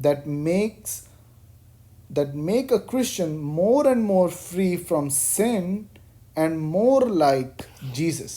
that make a Christian more and more free from sin and more like Jesus।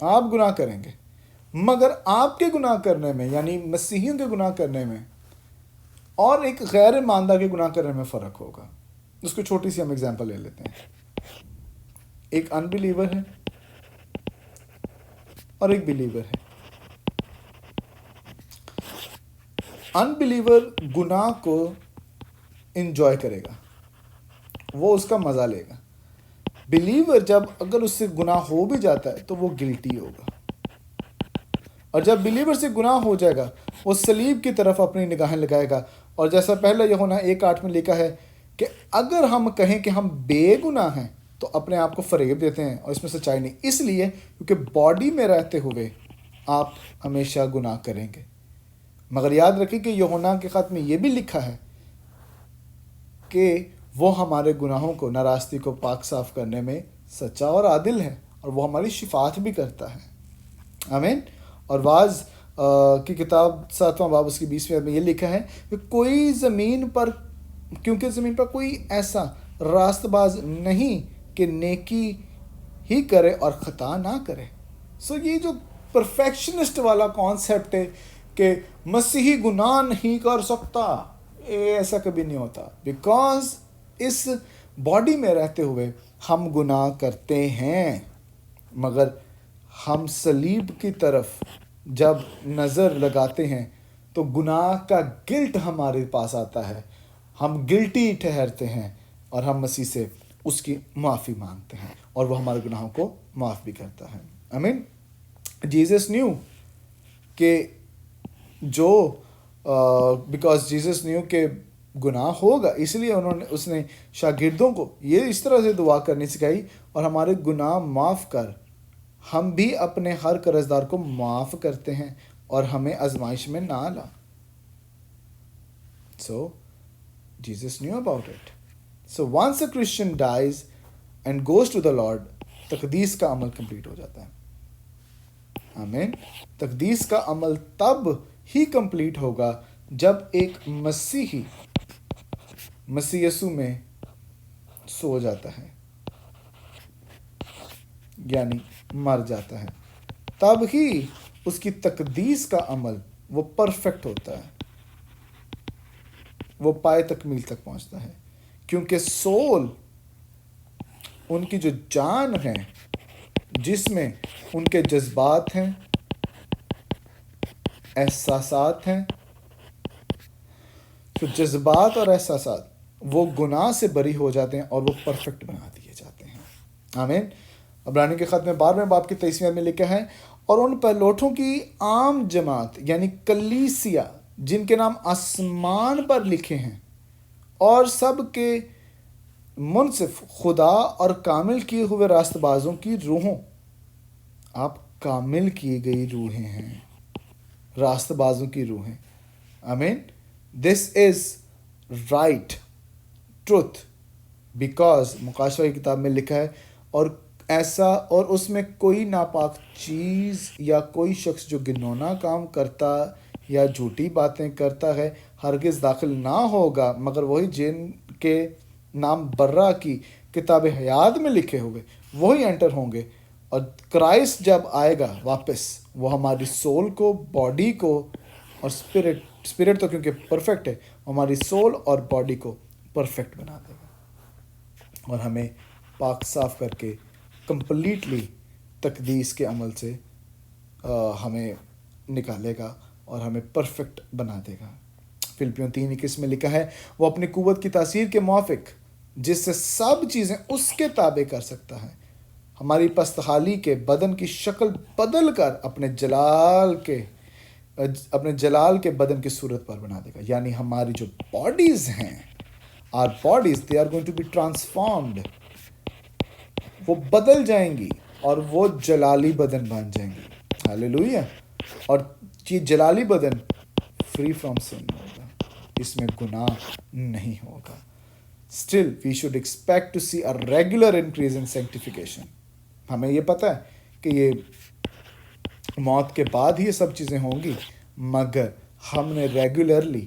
آپ گناہ کریں گے، مگر آپ کے گناہ کرنے میں، یعنی مسیحیوں کے گناہ کرنے میں اور ایک غیر ایماندار کے گناہ کرنے میں فرق ہوگا۔ اس کو چھوٹی سی ہم اگزامپل لے لیتے ہیں۔ ایک ان بلیور ہے اور ایک بلیور ہے۔ ان بلیور گناہ کو انجوائے کرے گا، وہ اس کا مزہ لے گا۔ بلیور جب اگر اس سے گناہ ہو بھی جاتا ہے تو وہ گلٹی ہوگا، اور جب بلیور سے گناہ ہو جائے گا وہ صلیب کی طرف اپنی نگاہیں لگائے گا۔ اور جیسا پہلے یوحنا 1:8 میں لکھا ہے کہ اگر ہم کہیں کہ ہم بے گناہ ہیں تو اپنے آپ کو فریب دیتے ہیں اور اس میں سچائی نہیں، اس لیے کیونکہ باڈی میں رہتے ہوئے آپ ہمیشہ گناہ کریں گے۔ مگر یاد رکھیں کہ یوحنا کے خط میں یہ بھی لکھا ہے کہ وہ ہمارے گناہوں کو، ناراستی کو پاک صاف کرنے میں سچا اور عادل ہے، اور وہ ہماری شفاعت بھی کرتا ہے۔ آمین۔ اور بعض کی کتاب 7واں باب اس کی 20ویں آیت میں یہ لکھا ہے کہ کوئی زمین پر، کیونکہ زمین پر کوئی ایسا راست باز نہیں کہ نیکی ہی کرے اور خطا نہ کرے۔ سو یہ جو پرفیکشنسٹ والا کانسیپٹ ہے کہ مسیحی گناہ نہیں کر سکتا، ایسا کبھی نہیں ہوتا، بیکاز اس باڈی میں رہتے ہوئے ہم گناہ کرتے ہیں، مگر ہم صلیب کی طرف جب نظر لگاتے ہیں تو گناہ کا گلٹ ہمارے پاس آتا ہے، ہم گلٹی ٹھہرتے ہیں اور ہم مسیح سے اس کی معافی مانگتے ہیں، اور وہ ہمارے گناہوں کو معاف بھی کرتا ہے۔ آمین۔ جیزس نیو کہ جو بیکاز جیزس نیو کہ گناہ ہوگا، اس لیے اس نے شاگردوں کو یہ اس طرح سے دعا کرنی سکھائی، اور ہمارے گناہ معاف کر، ہم بھی اپنے ہر قرضدار کو معاف کرتے ہیں، اور ہمیں آزمائش میں نہ لا۔ So Jesus knew about it. So once a Christian dies and goes to the Lord, Taqdees کا عمل کمپلیٹ ہو جاتا ہے۔ آمین۔ تقدیس کا عمل تب ہی کمپلیٹ ہوگا جب ایک مسیحی مسیح یسوع میں سو جاتا ہے، یعنی مر جاتا ہے، تب ہی اس کی تقدیس کا عمل وہ پرفیکٹ ہوتا ہے، وہ پائے تکمیل تک پہنچتا ہے، کیونکہ سول ان کی جو جان ہے، جس میں ان کے جذبات ہیں، احساسات ہیں، تو جذبات اور احساسات وہ گناہ سے بری ہو جاتے ہیں اور وہ پرفیکٹ بنا دیے جاتے ہیں۔ آمین۔ عبرانیوں کے خط میں 12ویں باب کی 23ویں آیت میں لکھا ہے، اور ان پہلوٹوں کی عام جماعت یعنی کلیسیا، جن کے نام آسمان پر لکھے ہیں، اور سب کے منصف خدا اور کامل کیے ہوئے راست بازوں کی روحوں، آپ کامل کی گئی روحیں ہیں، راست بازوں کی روحیں۔ آمین۔ دس از رائٹ ٹروتھ، بیکاز مکاشفہ کی کتاب میں لکھا ہے، اور ایسا، اور اس میں کوئی ناپاک چیز یا کوئی شخص جو گنونا کام کرتا یا جھوٹی باتیں کرتا ہے ہرگز داخل نہ ہوگا، مگر وہی جن کے نام برہ کی کتاب حیات میں لکھے ہوئے وہی انٹر ہوں گے۔ اور کرائسٹ جب آئے گا واپس، وہ ہماری سول کو، باڈی کو اور اسپرٹ تو کیونکہ پرفیکٹ ہے، ہماری سول اور باڈی کو پرفیکٹ بنا دے گا، اور ہمیں پاک صاف کر کے کمپلیٹلی تقدیس کے عمل سے ہمیں نکالے گا اور ہمیں پرفیکٹ بنا دے گا۔ فلپیوں 3:21 میں لکھا ہے، وہ اپنی قوت کی تاثیر کے موافق جس سے سب چیزیں اس کے تابع کر سکتا ہے، ہماری پستحالی کے بدن کی شکل بدل کر اپنے جلال کے بدن کی صورت پر بنا دے گا۔ یعنی ہماری جو باڈیز ہیں، our bodies they are going to be transformed، وہ بدل جائیں گی اور وہ جلالی بدن بن جائیں گی۔ ہاللیلویہ۔ اور یہ جلالی بدن فری فرام سن ہوگا، اس میں گناہ نہیں ہوگا۔ Still we should expect to see a regular increase in sanctification۔ ہمیں یہ پتہ ہے کہ یہ موت کے بعد ہی یہ سب چیزیں ہوں گی، مگر ہم نے ریگولرلی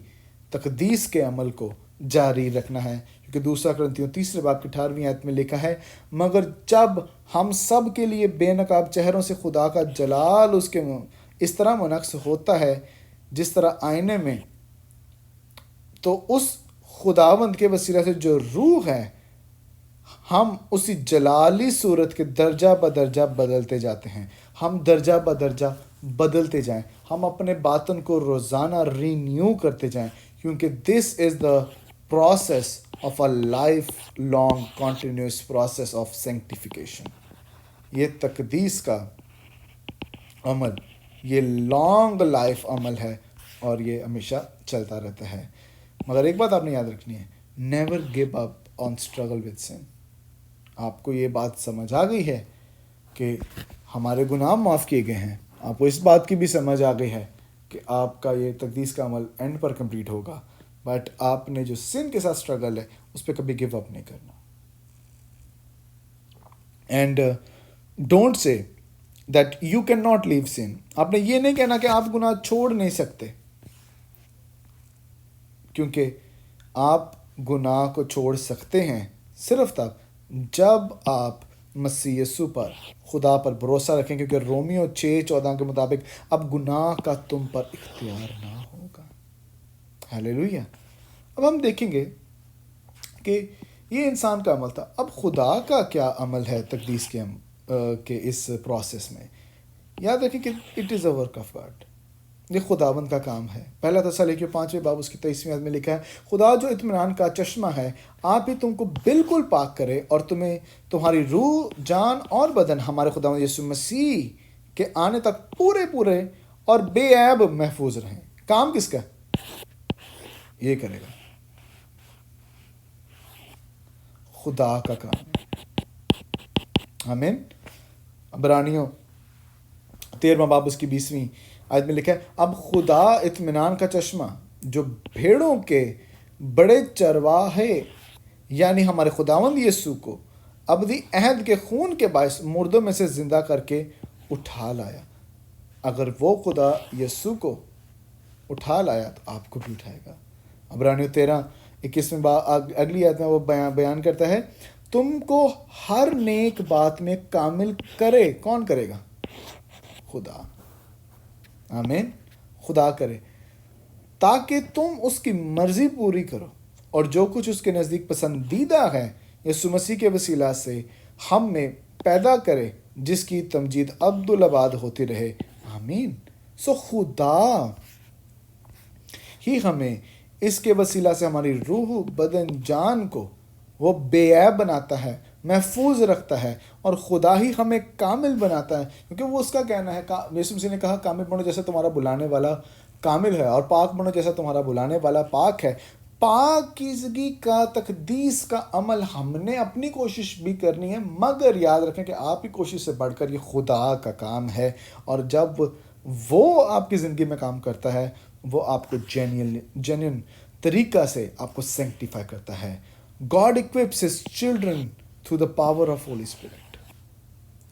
تقدیس کے عمل کو جاری رکھنا ہے، کیونکہ دوسرا کرنتھیوں 3 باب کی 18ویں آیت میں لکھا ہے، مگر جب ہم سب کے لیے بے نقاب چہروں سے خدا کا جلال اس طرح منعکس ہوتا ہے جس طرح آئینے میں، تو اس خداوند کے وسیلہ سے جو روح ہے، ہم اسی جلالی صورت کے درجہ بدرجہ بدلتے جاتے ہیں۔ ہم درجہ بدرجہ بدلتے جائیں، ہم اپنے باطن کو روزانہ رینیو کرتے جائیں، کیونکہ this is the process of a life long continuous process of sanctification. یہ تقدیس کا عمل، یہ لانگ لائف عمل ہے، اور یہ ہمیشہ چلتا رہتا ہے۔ مگر ایک بات آپ نے یاد رکھنی ہے، never give up on struggle with sin. آپ کو یہ بات سمجھ آ گئی ہے کہ ہمارے گناہ معاف کیے گئے ہیں، آپ کو اس بات کی بھی سمجھ آ گئی ہے کہ آپ کا یہ تقدیس کا عمل اینڈ پر کمپلیٹ ہوگا، بٹ آپ نے جو سن کے ساتھ اسٹرگل ہے اس پہ کبھی گیو اپ نہیں کرنا۔ And don't say that you can not leave sin. آپ نے یہ نہیں کہنا کہ آپ گناہ چھوڑ نہیں سکتے، کیونکہ آپ گناہ کو چھوڑ سکتے ہیں صرف تب جب آپ مسیح یسوع پر، خدا پر بھروسہ رکھیں، کیونکہ رومیو 6:14 کے مطابق اب گناہ کا تم پر اختیار نہ ہوگا۔ ہیلیلویا۔ اب ہم دیکھیں گے کہ یہ انسان کا عمل تھا، اب خدا کا کیا عمل ہے تقدیس کے اس پروسیس میں۔ یاد رکھیں کہ it is a work of God, یہ خداوند کا کام ہے۔ پہلا تسالونیکیوں 5 باب اس کی 23 آیت میں لکھا ہے، خدا جو اطمینان کا چشمہ ہے، آپ ہی تم کو بالکل پاک کرے اور تمہیں تمہاری روح، جان اور بدن ہمارے خداوند یسوع مسیح کے آنے تک پورے اور بے عیب محفوظ رہیں۔ کام کس کا؟ یہ کرے گا، خدا کا کام ہے۔ آمین۔ عبرانیوں 13 باب اس کی 20 آیت میں لکھا ہے، اب خدا اطمینان کا چشمہ جو بھیڑوں کے بڑے چرواہے یعنی ہمارے خداوند یسوع کو ابدی عہد کے خون کے باعث مردوں میں سے زندہ کر کے اٹھا لایا۔ اگر وہ خدا یسوع کو اٹھا لایا تو آپ کو بھی اٹھائے گا۔ عبرانیوں 13:21 اگلی آیت میں وہ بیان کرتا ہے، تم کو ہر نیک بات میں کامل کرے۔ کون کرے گا؟ خدا۔ آمین۔ خدا کرے، تاکہ تم اس کی مرضی پوری کرو، اور جو کچھ اس کے نزدیک پسندیدہ ہے یسوع مسیح کے وسیلہ سے ہم میں پیدا کرے، جس کی تمجید عبدالآباد ہوتی رہے۔ آمین۔ سو خدا ہی ہمیں اس کے وسیلہ سے ہماری روح، بدن، جان کو وہ بے عیب بناتا ہے، محفوظ رکھتا ہے، اور خدا ہی ہمیں کامل بناتا ہے، کیونکہ وہ اس کا کہنا ہے۔ یسوع مسیح نے کہا، کامل بنو جیسا تمہارا بلانے والا کامل ہے، اور پاک بنو جیسا تمہارا بلانے والا پاک ہے۔ پاکیزگی کا، تقدیس کا عمل ہم نے اپنی کوشش بھی کرنی ہے، مگر یاد رکھیں کہ آپ کی کوشش سے بڑھ کر یہ خدا کا کام ہے، اور جب وہ آپ کی زندگی میں کام کرتا ہے، وہ آپ کو جینوئن طریقہ سے آپ کو سینکٹیفائی کرتا ہے۔ God equips his children through the power of Holy Spirit۔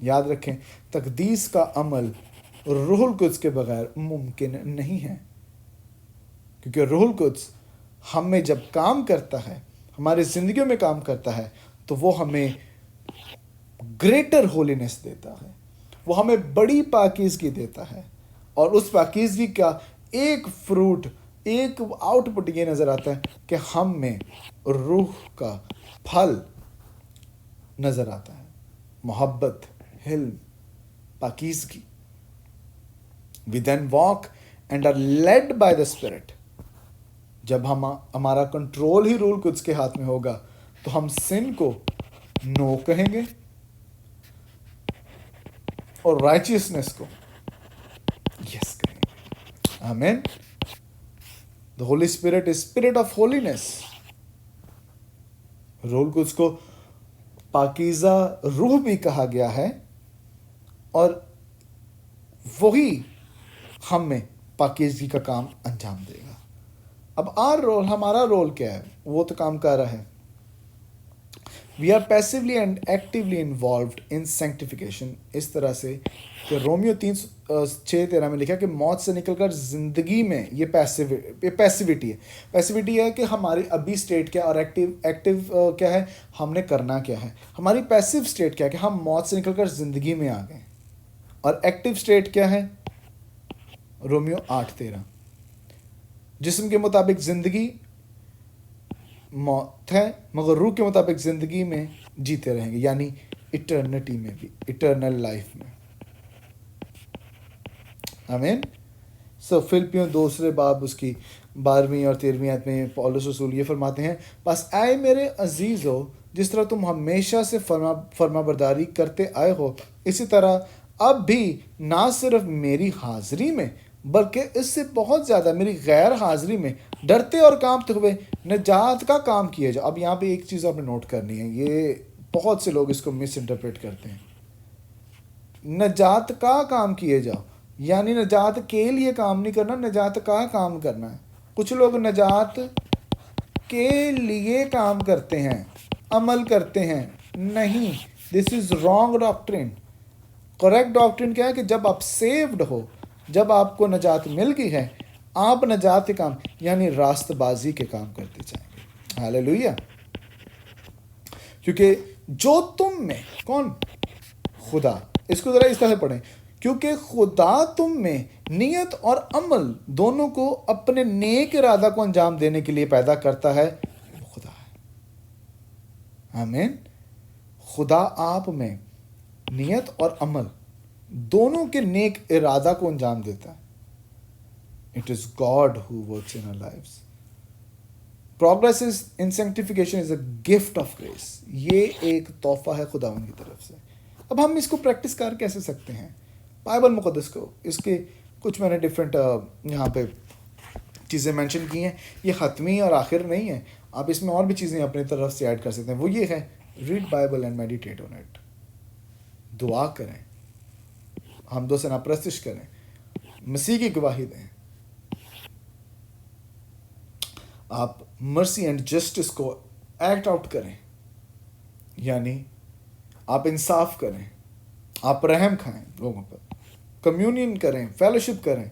یاد رکھیں، تقدیس کا عمل روح القدس کے بغیر ممکن نہیں ہے، کیونکہ روح القدس ہم میں جب کام کرتا ہے، ہماری زندگیوں میں کام کرتا ہے، تو وہ ہمیں گریٹر ہولینس دیتا ہے، وہ ہمیں بڑی پاکیزگی دیتا ہے، اور اس پاکیزگی کا ایک فروٹ، ایک آؤٹ پٹ یہ نظر آتا ہے کہ ہم میں روح کا پھل نظر آتا ہے، محبت، حلم، پاکیزگی۔ We then walk and are led by the Spirit۔ جب ہمارا کنٹرول ہی روح القدس کے ہاتھ میں ہوگا تو ہم سن کو نو کہیں گے اور رائچیسنس کو یس کہیں گے۔ آمین۔ The Holy Spirit is Spirit of holiness۔ روح القدس کو پاکیزہ روح بھی کہا گیا ہے، اور وہی ہم میں پاکیزگی کا کام انجام دے گا۔ اب ہمارا رول کیا ہے؟ وہ تو کام کر رہا ہے، we are passively and actually involved in sanctification, اس طرح سے کہ رومیو 3:6-13 میں لکھا کہ موت سے نکل کر زندگی میں یہ پیسیوٹی ہے. پیسیوٹی ہے کہ ہماری ابھی اسٹیٹ کیا اور ایکٹیو کیا ہے، ہم نے کرنا کیا ہے. ہماری پیسیو اسٹیٹ کیا ہے کہ ہم موت سے نکل کر زندگی میں آ گئے، اور ایکٹیو اسٹیٹ کیا ہے، رومیو 8:13، جسم کے مطابق زندگی موت ہے مگر روح کے مطابق زندگی میں جیتے رہیں گے، یعنی ایٹرنٹی میں بھی، ایٹرنل لائف میں. آمین. سو فلپیوں 2 باب اس کی 12ویں اور 13ویں آیت میں پولس رسول یہ فرماتے ہیں، بس اے میرے عزیزو، جس طرح تم ہمیشہ سے فرما برداری کرتے آئے ہو، اسی طرح اب بھی نہ صرف میری حاضری میں بلکہ اس سے بہت زیادہ میری غیر حاضری میں ڈرتے اور کانپتے ہوئے نجات کا کام کیے جاؤ. اب یہاں پہ ایک چیز آپ نے نوٹ کرنی ہے، یہ بہت سے لوگ اس کو مس انٹرپریٹ کرتے ہیں. نجات کا کام کیے جاؤ یعنی نجات کے لیے کام نہیں کرنا، نجات کا کام کرنا ہے. کچھ لوگ نجات کے لیے کام کرتے ہیں، عمل کرتے ہیں. نہیں، دس از رانگ ڈاکٹرن. کریکٹ ڈاکٹرن کیا ہے کہ جب آپ سیوڈ ہو، جب آپ کو نجات مل گئی ہے، آپ نجات کے کام یعنی راست بازی کے کام کرتے جائیں گے. ہاللیلویا. کیونکہ جو تم میں، کون؟ خدا. اس کو ذرا اس طرح سے پڑھیں، کیونکہ خدا تم میں نیت اور عمل دونوں کو اپنے نیک ارادہ کو انجام دینے کے لیے پیدا کرتا ہے. وہ خدا ہے. آمین. خدا آپ میں نیت اور عمل دونوں کے نیک ارادہ کو انجام دیتا ہے. It is God who works in our lives. Progress in sanctification is a gift of grace. یہ ایک تحفہ ہے خداوند کی طرف سے. اب ہم اس کو پریکٹس کر کیسے سکتے ہیں؟ بائبل مقدس کو، اس کے کچھ میں نے ڈفرینٹ یہاں پہ چیزیں مینشن کی ہیں. یہ حتمی اور آخر نہیں ہے، آپ اس میں اور بھی چیزیں اپنی طرف سے ایڈ کر سکتے ہیں. وہ یہ ہے، read Bible and meditate on it. دعا کریں، حمد و ثنا پرستش کریں، مسیح کی گواہی دیں. آپ مرسی اینڈ جسٹس کو ایکٹ آؤٹ کریں، یعنی آپ انصاف کریں، آپ رحم کھائیں لوگوں پر، کمیونین کریں، فیلوشپ کریں،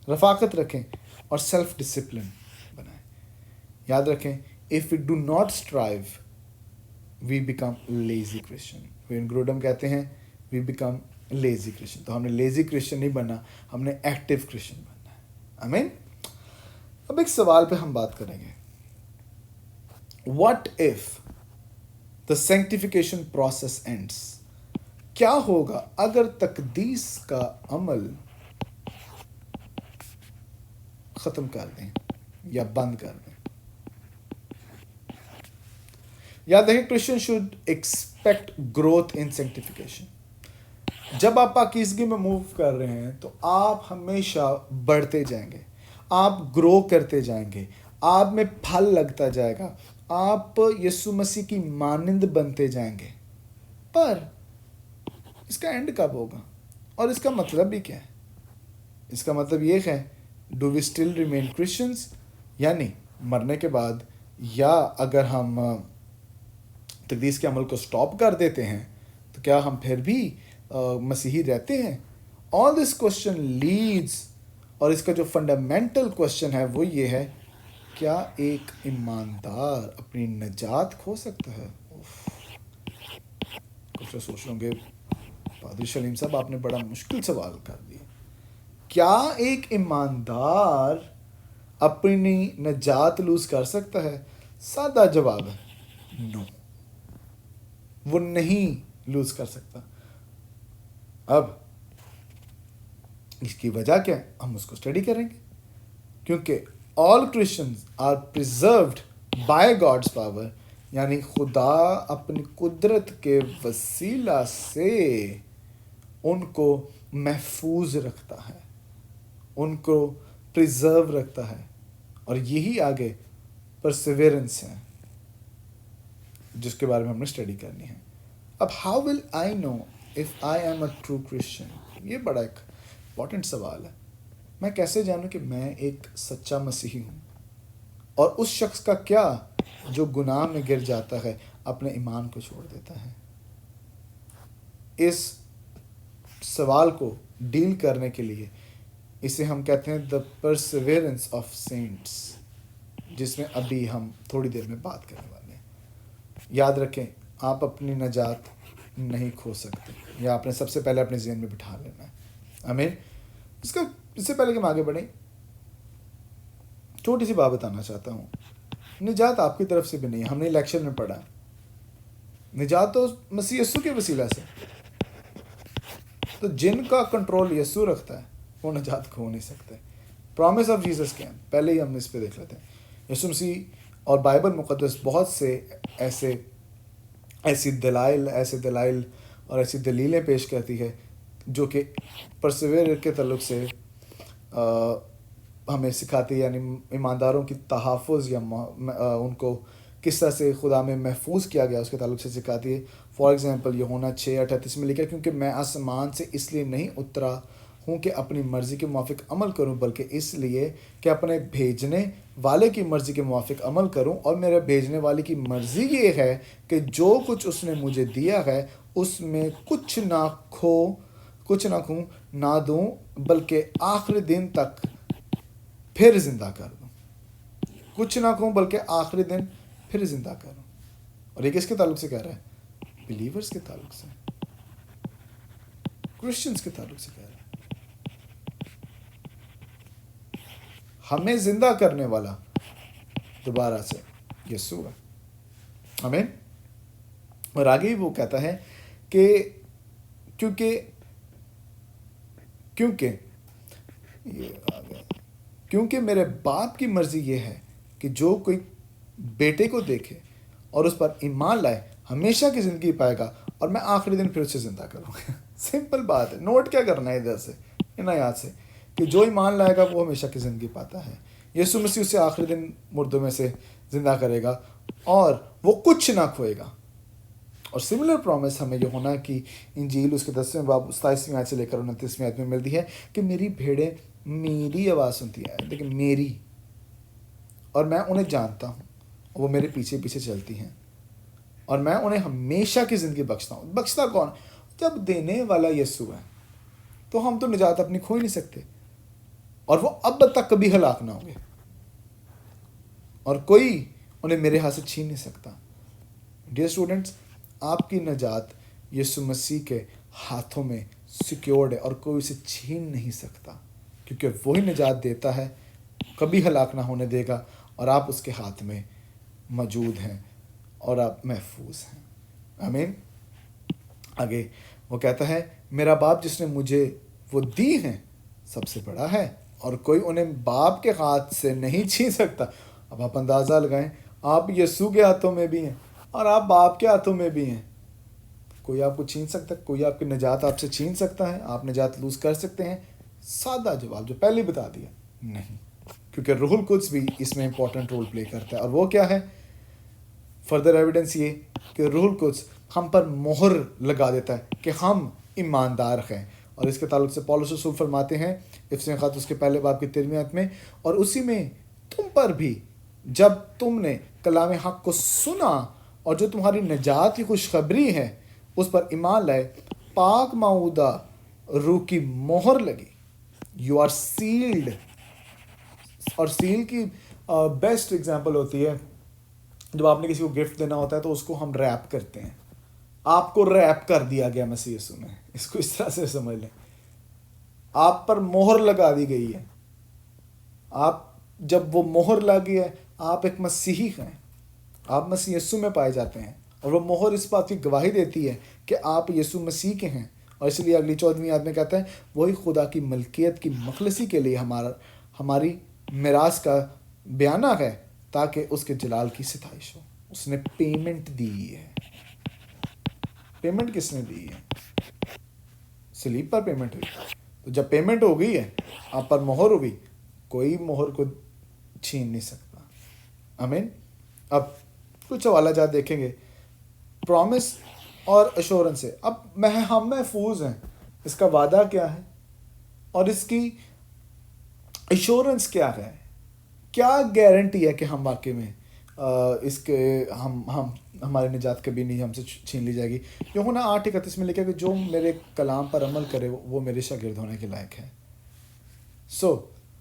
رفاقت رکھیں اور سیلف ڈسپلن بنائیں. یاد رکھیں، if we do not strive we become lazy Christian. When گروڈم کہتے ہیں وی بیکم لیزی کرسچن. تو ہم نے لیزی کرسچن نہیں بننا، ہم نے ایکٹیو کرسچن بننا ہے. آمین. اب ایک سوال پہ ہم بات کریں گے. What if the sanctification process ends? کیا ہوگا اگر تقدیس کا عمل ختم کر دیں یا بند کر دیں؟ یاد رکھیں، Christian should expect growth in sanctification. جب آپ پاکیزگی میں موو کر رہے ہیں تو آپ ہمیشہ بڑھتے جائیں گے، آپ گرو کرتے جائیں گے، آپ میں پھل لگتا جائے گا، آپ یسوع مسیح کی مانند بنتے جائیں گے. پر اس کا اینڈ کب ہوگا اور اس کا مطلب بھی کیا ہے؟ اس کا مطلب یہ ہے، do we still remain Christians? یعنی مرنے کے بعد، یا اگر ہم تقدیس کے عمل کو سٹاپ کر دیتے ہیں تو کیا ہم پھر بھی مسیحی رہتے ہیں؟ آل دس کوشچن لیڈز، اور اس کا جو فنڈامنٹل کوشچن ہے وہ یہ ہے، کیا ایک ایماندار اپنی نجات کھو سکتا ہے؟ کچھ لوگ سوچ رہے ہوں گے پادری شلیم صاحب آپ نے بڑا مشکل سوال کر دیا. کیا ایک ایماندار اپنی نجات لوز کر سکتا ہے؟ سادہ جواب ہے، نو، وہ نہیں لوز کر سکتا. اب اس کی وجہ کیا ہے؟ ہم اس کو اسٹڈی کریں گے. کیونکہ all Christians are preserved by God's power, یعنی خدا اپنی قدرت کے وسیلہ سے ان کو محفوظ رکھتا ہے، ان کو پریزرو رکھتا ہے. اور یہی آگے پرسیورنس ہے جس کے بارے میں ہم نے اسٹڈی کرنی ہے. اب how will I know if I am a true Christian? یہ بڑا ایک امپورٹنٹ سوال ہے. میں کیسے جانوں کہ میں ایک سچا مسیحی ہوں؟ اور اس شخص کا کیا جو گناہ میں گر جاتا ہے، اپنے ایمان کو چھوڑ دیتا ہے. اس سوال کو ڈیل کرنے کے لیے اسے ہم کہتے ہیں دا پرسیورنس آف سینٹس، جس میں ابھی ہم تھوڑی دیر میں بات کرنے والے ہیں. یاد رکھیں، آپ اپنی نجات نہیں کھو سکتے، یا آپ نے سب سے پہلے اپنے ذہن میں بٹھا لینا ہے. آمین. اس سے پہلے کہ ہم آگے بڑھیں، چھوٹی سی بات بتانا چاہتا ہوں. نجات آپ کی طرف سے بھی نہیں ہے، ہم نے الیکشن میں پڑھا. نجات تو مسیح یسوع کے وسیلہ سے. تو جن کا کنٹرول یسوع رکھتا ہے وہ نجات کھو نہیں سکتے. پرامس آف جیسس کیا ہے، پہلے ہی ہم اس پہ دیکھ لیتے ہیں. یسوع مسیح اور بائبل مقدس بہت سے ایسی دلائل اور ایسی دلیلیں پیش کرتی ہے جو کہ پرسیور کے تعلق سے ہمیں سکھاتی ہے، یعنی ایمانداروں کی تحفظ یا ان کو کس طرح سے خدا میں محفوظ کیا گیا اس کے تعلق سے سکھاتی ہے. فار ایگزامپل یوحنا 6:38 میں لکھا ہے، کیونکہ میں آسمان سے اس لیے نہیں اترا ہوں کہ اپنی مرضی کے موافق عمل کروں، بلکہ اس لیے کہ اپنے بھیجنے والے کی مرضی کے موافق عمل کروں. اور میرے بھیجنے والے کی مرضی یہ ہے کہ جو کچھ اس نے مجھے دیا ہے اس میں کچھ نہ کھوں نہ دوں، بلکہ آخری دن تک پھر زندہ کر دوں. کچھ نہ کھوں بلکہ آخری دن پھر زندہ کروں. اور یہ کس کے تعلق سے کہہ رہا ہے؟ بلیورز کے تعلق سے، کرسچنز کے تعلق سے کہہ رہا ہے. ہمیں زندہ کرنے والا دوبارہ سے یسوع ہے. آمین. اور آگے وہ کہتا ہے کہ کیونکہ میرے باپ کی مرضی یہ ہے کہ جو کوئی بیٹے کو دیکھے اور اس پر ایمان لائے ہمیشہ کی زندگی پائے گا، اور میں آخری دن پھر اسے زندہ کروں گا. سمپل بات ہے. نوٹ کیا کرنا ہے ادھر سے ان آیات سے، کہ جو ایمان لائے گا وہ ہمیشہ کی زندگی پاتا ہے. یسوع مسیح اسے آخری دن مردوں میں سے زندہ کرے گا اور وہ کچھ نہ کھوئے گا. اور سملر پرومس ہمیں یوحنا کی انجیل اس کے 10ویں باب 27ویں آیت سے لے کر 29ویں آیت میں ملتی ہے کہ میری بھیڑیں میری آواز سنتی ہے، لیکن میری، اور میں انہیں جانتا ہوں، وہ میرے پیچھے پیچھے چلتی ہیں، اور میں انہیں ہمیشہ کی زندگی بخشتا ہوں. بخشتا کون؟ جب دینے والا یسوع ہے تو ہم تو نجات اپنی کھو ہی نہیں سکتے، اور وہ اب تک کبھی ہلاک نہ ہوں گے، اور کوئی انہیں میرے ہاتھ سے چھین نہیں سکتا. ڈیئر اسٹوڈنٹس، آپ کی نجات یسوع مسیح کے ہاتھوں میں سیکیورڈ ہے اور کوئی اسے چھین نہیں سکتا، کیونکہ وہی نجات دیتا ہے، کبھی ہلاک نہ ہونے دے گا، اور آپ اس کے ہاتھ میں موجود ہیں اور آپ محفوظ ہیں. آمین. آگے وہ کہتا ہے، میرا باپ جس نے مجھے وہ دی ہیں سب سے بڑا ہے، اور کوئی انہیں باپ کے ہاتھ سے نہیں چھین سکتا. اب آپ اندازہ لگائیں، آپ یسوع کے ہاتھوں میں بھی ہیں اور آپ باپ کے ہاتھوں میں بھی ہیں. کوئی آپ کو چھین سکتا ہے؟ کوئی آپ کی نجات آپ سے چھین سکتا ہے؟ آپ نجات لوز کر سکتے ہیں؟ سادہ جواب جو پہلے بتا دیا، نہیں. کیونکہ روح القدس بھی اس میں امپورٹنٹ رول پلے کرتا ہے. اور وہ کیا ہے؟ فردر ایویڈنس یہ کہ روح القدس ہم پر مہر لگا دیتا ہے کہ ہم ایماندار ہیں. اور اس کے تعلق سے پولس رسول فرماتے ہیں افسیوں خط اس کے پہلے باب کی 13ویں آیت میں، اور اسی میں تم پر بھی جب تم نے کلام حق کو سنا اور جو تمہاری نجات کی خوشخبری ہے اس پر ایمان لائے، پاک معودہ روح کی مہر لگی. You are sealed. اور سیل کی بیسٹ ایگزامپل ہوتی ہے جب آپ نے کسی کو گفٹ دینا ہوتا ہے تو اس کو ہم ریپ کرتے ہیں. آپ کو ریپ کر دیا گیا مسیح یسوع میں. اس کو اس طرح سے سمجھ لیں، آپ پر مہر لگا دی گئی ہے. آپ جب وہ مہر لگی ہے، آپ ایک مسیحی ہیں، آپ مسیح یسوع میں پائے جاتے ہیں، اور وہ مہر اس بات کی گواہی دیتی ہے کہ آپ یسوع مسیح کے ہیں. اور اس لیے اگلی 14ویں آیت میں کہتا ہے، وہی خدا کی ملکیت کی مخلصی کے لیے ہماری میراث کا بیانہ ہے تاکہ اس کے جلال کی ستائش ہو. اس نے پیمنٹ دی ہے. پیمنٹ کس نے دی ہے؟ صلیب پر پیمنٹ ہوئی. تو جب پیمنٹ ہو گئی ہے، آپ پر مہر ہو گئی، کوئی مہر کو چھین نہیں سکتا. آمین. اب کچھ حوالہ جات دیکھیں گے پرومس اور ایشورنس سے. اب ہم محفوظ ہیں، اس کا وعدہ کیا ہے اور اس کی ایشورنس کیا ہے؟ کیا گارنٹی ہے کہ ہم واقعی میں اس کے ہماری نجات کبھی نہیں ہم سے چھین لی جائے گی. یوحنا 8:31 میں لکھا کہ جو میرے کلام پر عمل کرے وہ میرے شاگرد ہونے کے لائق ہے.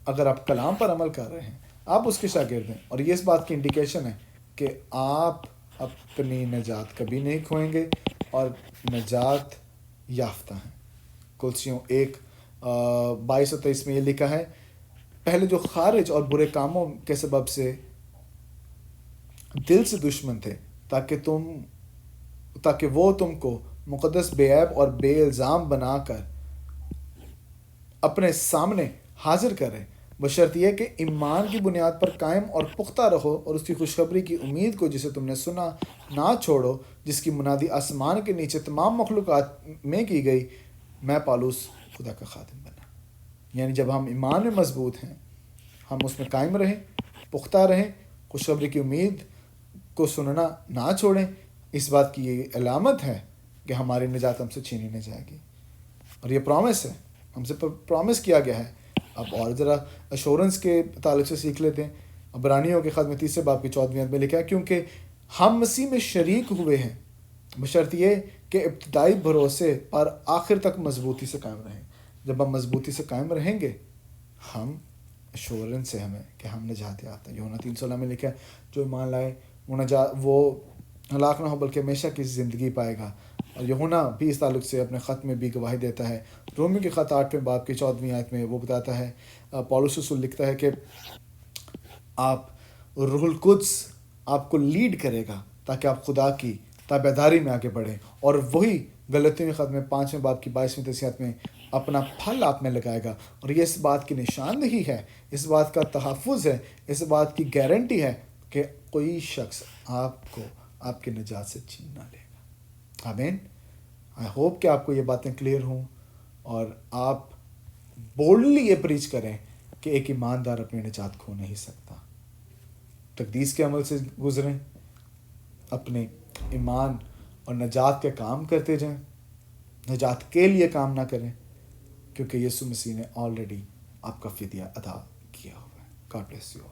اگر آپ کلام پر عمل کر رہے ہیں آپ اس کے شاگرد ہیں, اور یہ اس بات کی انڈیکیشن ہے کہ آپ اپنی نجات کبھی نہیں کھوئیں گے اور نجات یافتہ ہیں. کلسیوں 1:22-23 میں یہ لکھا ہے, پہلے جو خارج اور برے کاموں کے سبب سے دل سے دشمن تھے تاکہ وہ تم کو مقدس بے عیب اور بے الزام بنا کر اپنے سامنے حاضر کرے, بشرط یہ کہ ایمان کی بنیاد پر قائم اور پختہ رہو اور اس کی خوشخبری کی امید کو جسے تم نے سنا نہ چھوڑو, جس کی منادی آسمان کے نیچے تمام مخلوقات میں کی گئی, میں پالوس خدا کا خادم بنا. یعنی جب ہم ایمان میں مضبوط ہیں, ہم اس میں قائم رہیں, پختہ رہیں, خوشخبری کی امید کو سننا نہ چھوڑیں, اس بات کی یہ علامت ہے کہ ہماری نجات ہم سے چھینی نہیں جائے گی. اور یہ پرومس ہے, ہم سے پرومس کیا گیا ہے. اب اور ذرا ایشورنس کے تعلق سے سیکھ لیتے ہیں. عبرانیوں کے خط میں 3:14 میں لکھا ہے, کیونکہ ہم مسیح میں شریک ہوئے ہیں بشرط یہ کہ ابتدائی بھروسے پر آخر تک مضبوطی سے قائم رہیں. جب ہم مضبوطی سے قائم رہیں گے, ہم ایشورنس ہے ہمیں کہ ہم نجات یافتہ ہیں. یوحنا 3:16 میں لکھا ہے, جو ایمان لائے وہ ہلاک نہ ہو بلکہ ہمیشہ کی زندگی پائے گا. اور یوحنا بھی اس تعلق سے اپنے خط میں بھی گواہی دیتا ہے. رومی کے خط 8:14 میں وہ بتاتا ہے, پولس رسول لکھتا ہے کہ آپ روح القدس آپ کو لیڈ کرے گا تاکہ آپ خدا کی تابعداری میں آگے بڑھیں, اور وہی غلطیوں کے خط میں 5:22 میں اپنا پھل آپ میں لگائے گا. اور یہ اس بات کی نشاندہی ہے, اس بات کا تحفظ ہے, اس بات کی گارنٹی ہے کہ کوئی شخص آپ کو آپ کی نجات سے چھین نہ لے گا. آمین. آئی ہوپ کہ آپ کو یہ باتیں کلیئر ہوں اور آپ بولڈلی یہ پریچ کریں کہ ایک ایماندار اپنی نجات کھو نہیں سکتا. تقدیس کے عمل سے گزریں, اپنے ایمان اور نجات کے کام کرتے جائیں, نجات کے لیے کام نہ کریں, کیونکہ یسوع مسیح نے آلریڈی آپ کا فدیہ ادا کیا ہوا ہے. God bless you.